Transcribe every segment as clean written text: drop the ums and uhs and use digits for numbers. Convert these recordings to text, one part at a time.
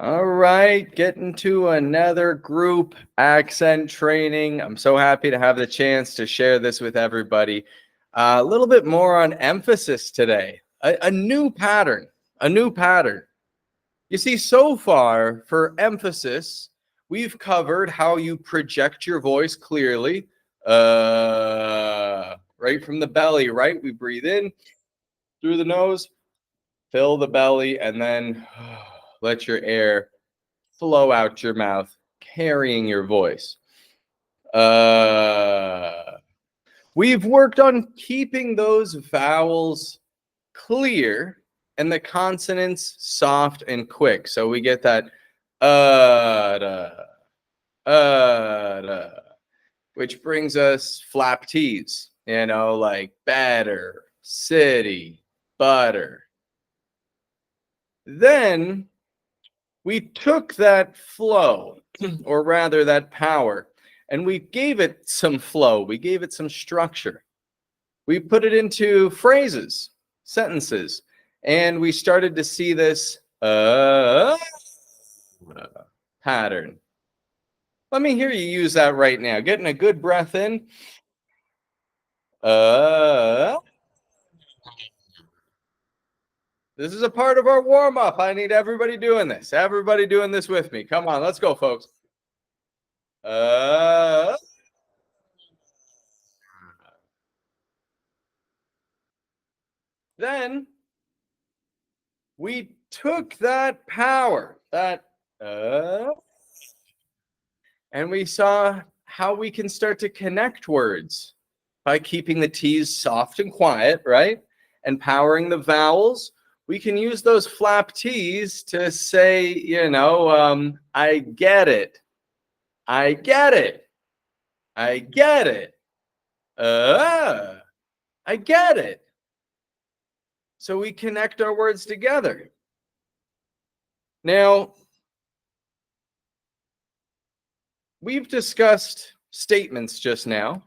All right, getting to another group accent training. I'm so happy to have the chance to share this with everybody. A little bit more on emphasis today. A new pattern, a new pattern. You see, so far for emphasis, we've covered how you project your voice clearly, right from the belly, right? We breathe in through the nose, fill the belly, and then let your air flow out your mouth, carrying your voice. We've worked on keeping those vowels clear and the consonants soft and quick. So we get that da, da, which brings us flap T's, like better, city, butter. Then we took that flow, or rather that power, and we gave it some flow. We gave it some structure. We put it into phrases, sentences, and we started to see this pattern. Let me hear you use that right now. Getting a good breath in. This is a part of our warm-up. I need everybody doing this. Everybody doing this with me. Come on, let's go, folks. Then we took that power, and we saw how we can start to connect words by keeping the T's soft and quiet, right? And powering the vowels. We can use those flap T's to say, I get it. I get it. I get it. I get it. So we connect our words together. Now, we've discussed statements just now.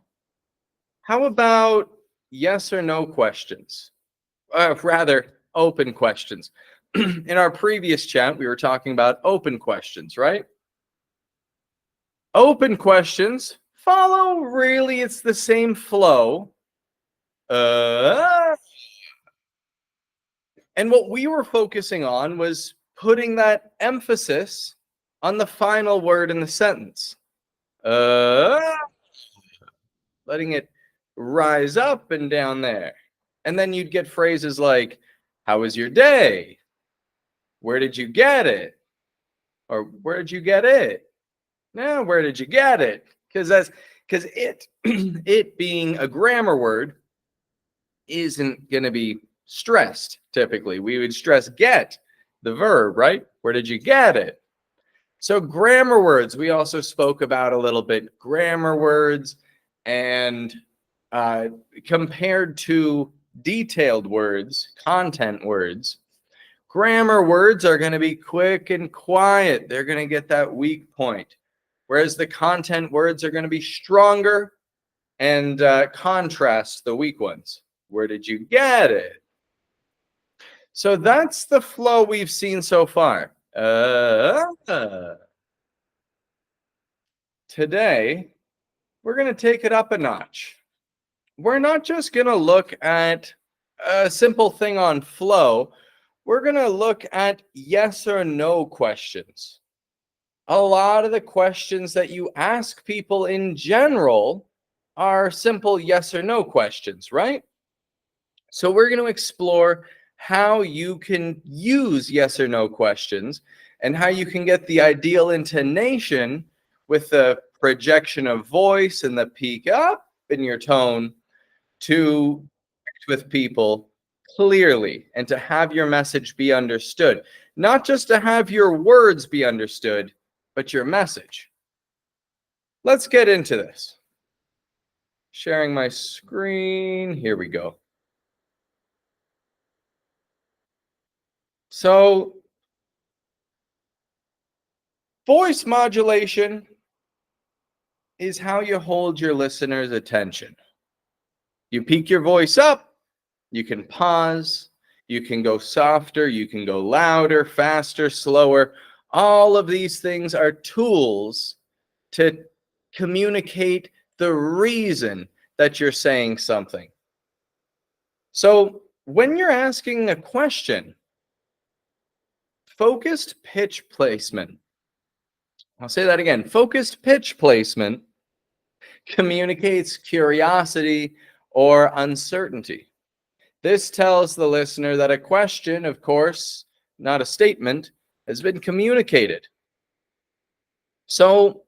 How about yes or no questions? Rather, open questions. In our previous chat, we were talking about open questions, right? Open questions follow, really, it's the same flow. And what we were focusing on was putting that emphasis on the final word in the sentence. Letting it rise up and down there. And then you'd get phrases like, how was your day? Where did you get it? Or where did you get it? Now, where did you get it? Because it it being a grammar word isn't going to be stressed typically. We would stress get, the verb, right? Where did you get it? So grammar words, we also spoke about a little bit. Grammar words, and compared to detailed words, content words, grammar words are going to be quick and quiet. They're going to get that weak point. Whereas the content words are going to be stronger and contrast the weak ones. Where did you get it? So that's the flow we've seen so far. Today, we're going to take it up a notch. We're not just going to look at a simple thing on flow. We're going to look at yes or no questions. A lot of the questions that you ask people in general are simple yes or no questions, right? So we're going to explore how you can use yes or no questions and how you can get the ideal intonation with the projection of voice and the peak up in your tone to connect with people clearly and to have your message be understood. Not just to have your words be understood, but your message. Let's get into this. Sharing my screen. Here we go. So, voice modulation is how you hold your listener's attention. You peak your voice up, you can pause, you can go softer, you can go louder, faster, slower. All of these things are tools to communicate the reason that you're saying something. So when you're asking a question, focused pitch placement. I'll say that again. Focused pitch placement communicates curiosity or uncertainty. This tells the listener that a question, of course, not a statement, has been communicated. So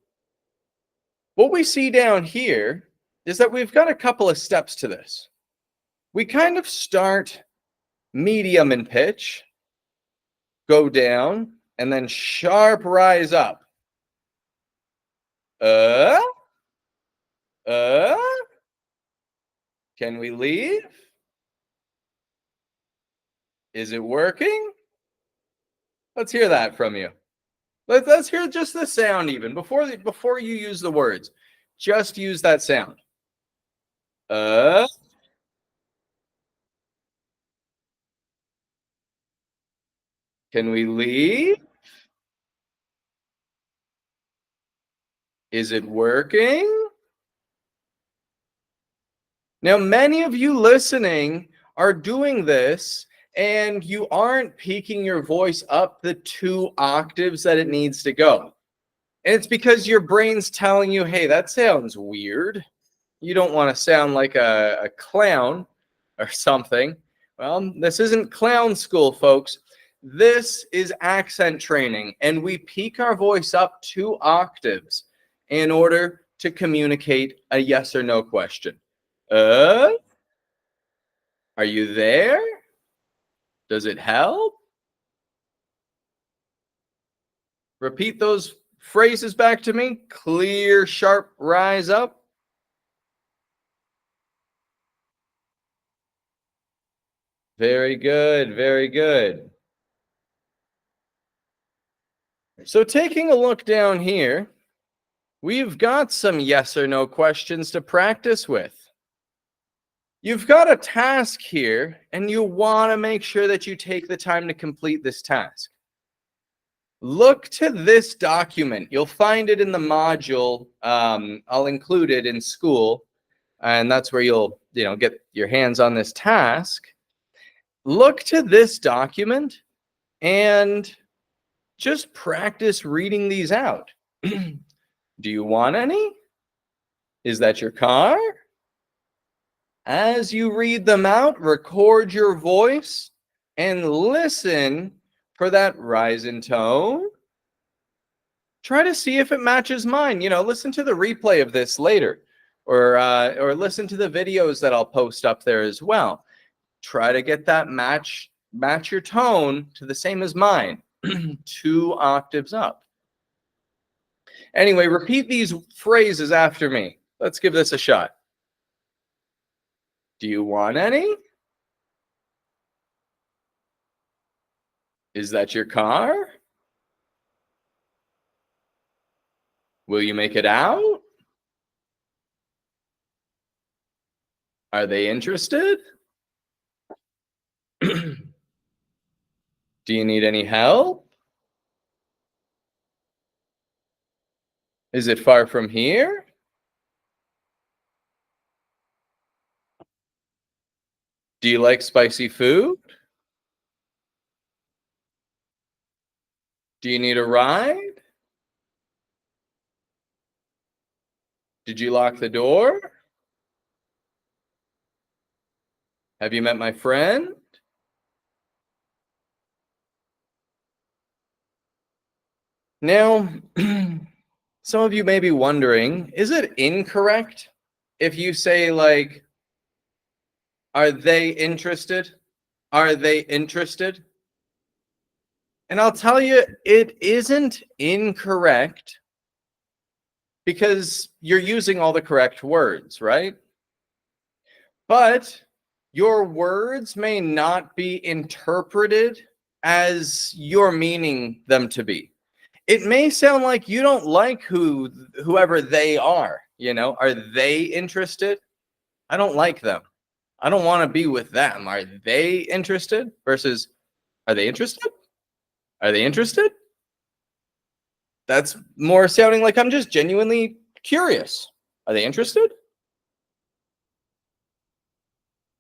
what we see down here is that we've got a couple of steps to this. We kind of start medium in pitch, go down, and then sharp rise up. Uh, uh, can we leave? Is it working? Let's hear that from you. Let's hear just the sound even before you use the words. Just use that sound. Can we leave? Is it working? Now, many of you listening are doing this and you aren't peaking your voice up the 2 octaves that it needs to go. And it's because your brain's telling you, hey, that sounds weird. You don't want to sound like a clown or something. Well, this isn't clown school, folks. This is accent training, and we peak our voice up 2 octaves in order to communicate a yes or no question. Are you there? Does it help? Repeat those phrases back to me. Clear, sharp, rise up. Very good, very good. So taking a look down here, we've got some yes or no questions to practice with. You've got a task here, and you want to make sure that you take the time to complete this task. Look to this document. You'll find it in the module. I'll include it in school, and that's where you'll get your hands on this task. Look to this document and just practice reading these out. Do you want any? Is that your car? As you read them out, record your voice and listen for that rise in tone. Try to see if it matches mine. Listen to the replay of this later, or listen to the videos that I'll post up there as well. Try to get that match your tone to the same as mine, 2 octaves up. Anyway, repeat these phrases after me. Let's give this a shot. Do you want any? Is that your car? Will you make it out? Are they interested? Do you need any help? Is it far from here? Do you like spicy food? Do you need a ride? Did you lock the door? Have you met my friend? Now, some of you may be wondering, is it incorrect if you say, like, are they interested? Are they interested? And I'll tell you, it isn't incorrect because you're using all the correct words, right? But your words may not be interpreted as you're meaning them to be. It may sound like you don't like whoever they are. Are they interested? I don't like them. I don't want to be with them. Are they interested? Versus, are they interested? Are they interested? That's more sounding like I'm just genuinely curious. Are they interested?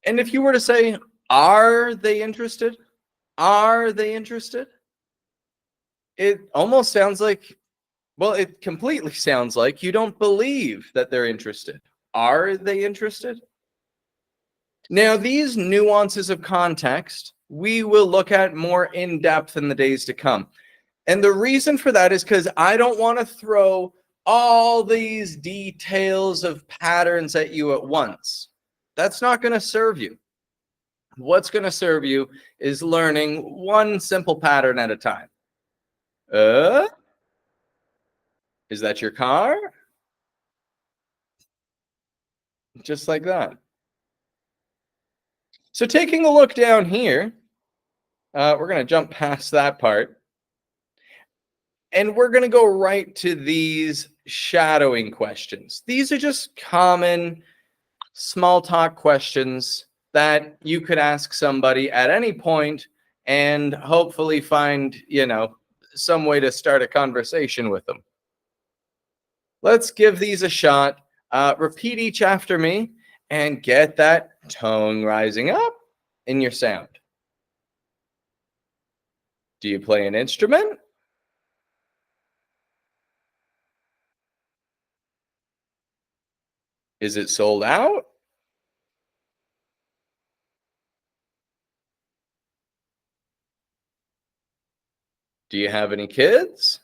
And if you were to say, are they interested? Are they interested? It almost sounds like, well, it completely sounds like you don't believe that they're interested. Are they interested? Now, these nuances of context we will look at more in depth in the days to come. And the reason for that is because I don't want to throw all these details of patterns at you at once. That's not going to serve you. What's going to serve you is learning one simple pattern at a time. Uh, is that your car? Just like that. So taking a look down here, we're going to jump past that part. And we're going to go right to these shadowing questions. These are just common small talk questions that you could ask somebody at any point and hopefully find, some way to start a conversation with them. Let's give these a shot. Repeat each after me and get that tone rising up in your sound. Do you play an instrument? Is it sold out? Do you have any kids?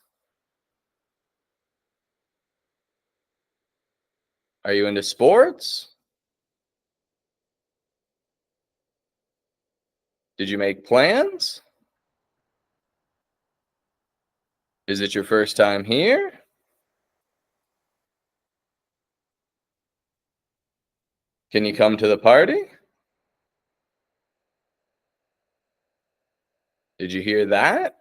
Are you into sports? Did you make plans? Is it your first time here? Can you come to the party? Did you hear that?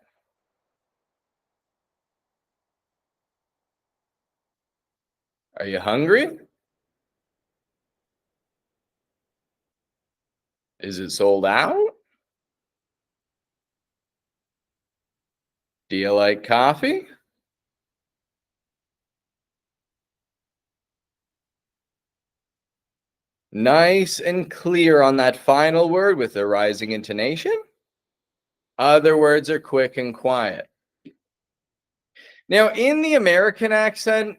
Are you hungry? Is it sold out? Do you like coffee? Nice and clear on that final word with a rising intonation. Other words are quick and quiet. Now, in the American accent,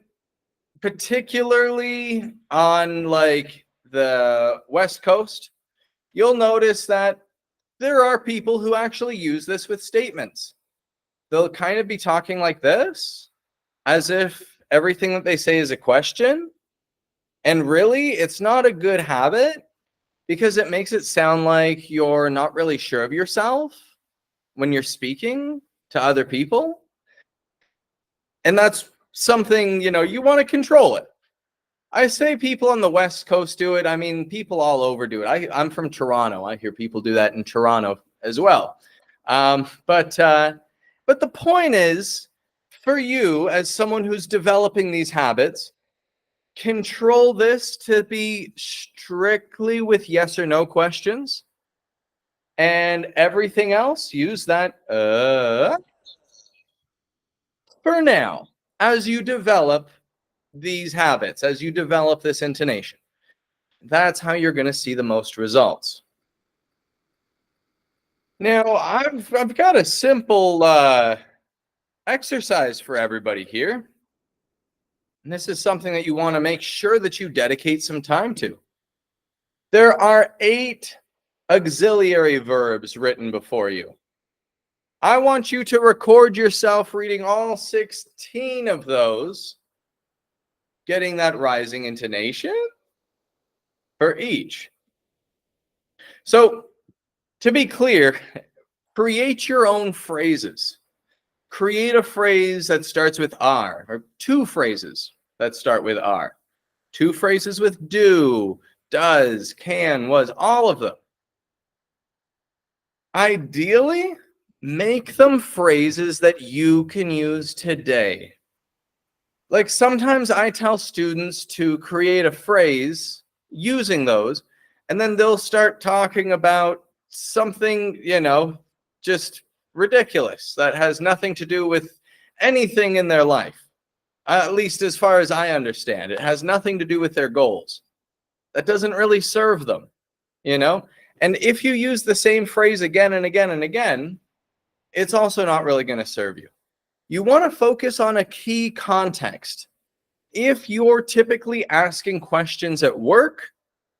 particularly on like the West Coast, you'll notice that there are people who actually use this with statements. They'll kind of be talking like this, as if everything that they say is a question. And really, it's not a good habit because it makes it sound like you're not really sure of yourself when you're speaking to other people. And that's something, you want to control it. I say people on the West Coast do it. I mean, people all over do it. I'm from Toronto. I hear people do that in Toronto as well. But the point is, for you as someone who's developing these habits, control this to be strictly with yes or no questions. And everything else, use that for now as you develop these habits, as you develop this intonation. That's how you're going to see the most results. Now, I've got a simple exercise for everybody here. And this is something that you want to make sure that you dedicate some time to. There are 8 auxiliary verbs written before you. I want you to record yourself reading all 16 of those, getting that rising intonation for each. So, to be clear, create your own phrases. Create a phrase that starts with R, or 2 phrases that start with R. 2 phrases with do, does, can, was, all of them. Ideally, make them phrases that you can use today. Like sometimes I tell students to create a phrase using those, and then they'll start talking about something, just ridiculous that has nothing to do with anything in their life, at least as far as I understand. It has nothing to do with their goals. That doesn't really serve them, you know? And if you use the same phrase again and again and again, it's also not really going to serve you. You want to focus on a key context. If you're typically asking questions at work,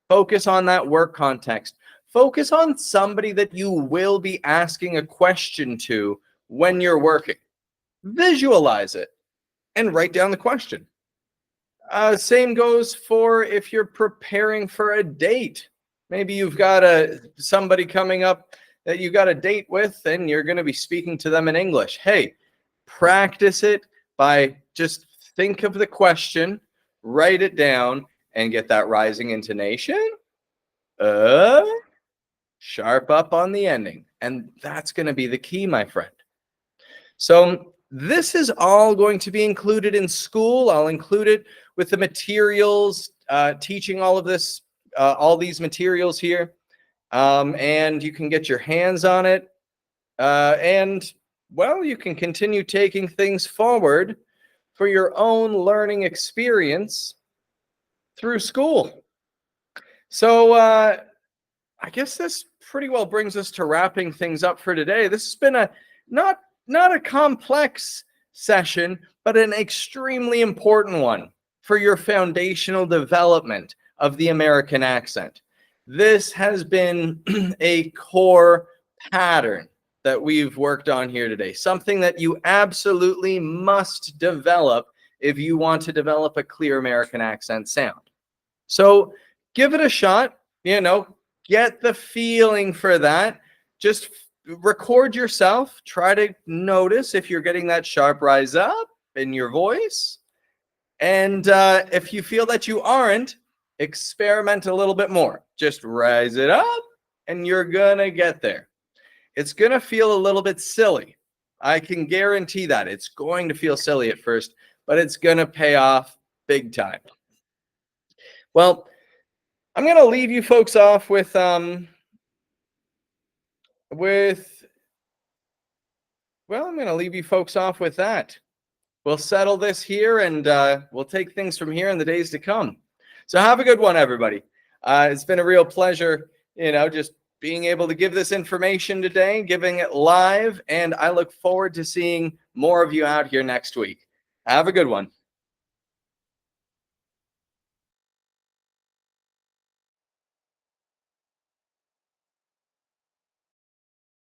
focus on that work context. Focus on somebody that you will be asking a question to when you're working. Visualize it and write down the question. Same goes for if you're preparing for a date. Maybe you've got somebody coming up that you got a date with, and you're going to be speaking to them in English. Hey, practice it by just think of the question, write it down, and get that rising intonation. Sharp up on the ending. And that's going to be the key, my friend. So this is all going to be included in school. I'll include it with the materials, teaching all of this, all these materials here. And you can get your hands on it. And, well, you can continue taking things forward for your own learning experience through school. So I guess this pretty well brings us to wrapping things up for today. This has been a not a complex session, but an extremely important one for your foundational development of the American accent. This has been a core pattern that we've worked on here today, something that you absolutely must develop if you want to develop a clear American accent sound. So give it a shot, get the feeling for that. Just record yourself. Try to notice if you're getting that sharp rise up in your voice. And if you feel that you aren't, experiment a little bit more. Just rise it up and you're going to get there. It's going to feel a little bit silly. I can guarantee that. It's going to feel silly at first, but it's going to pay off big time. Well, I'm going to leave you folks off with I'm going to leave you folks off with that. We'll settle this here, and we'll take things from here in the days to come. So have a good one, everybody. It's been a real pleasure, just being able to give this information today, giving it live, and I look forward to seeing more of you out here next week. Have a good one.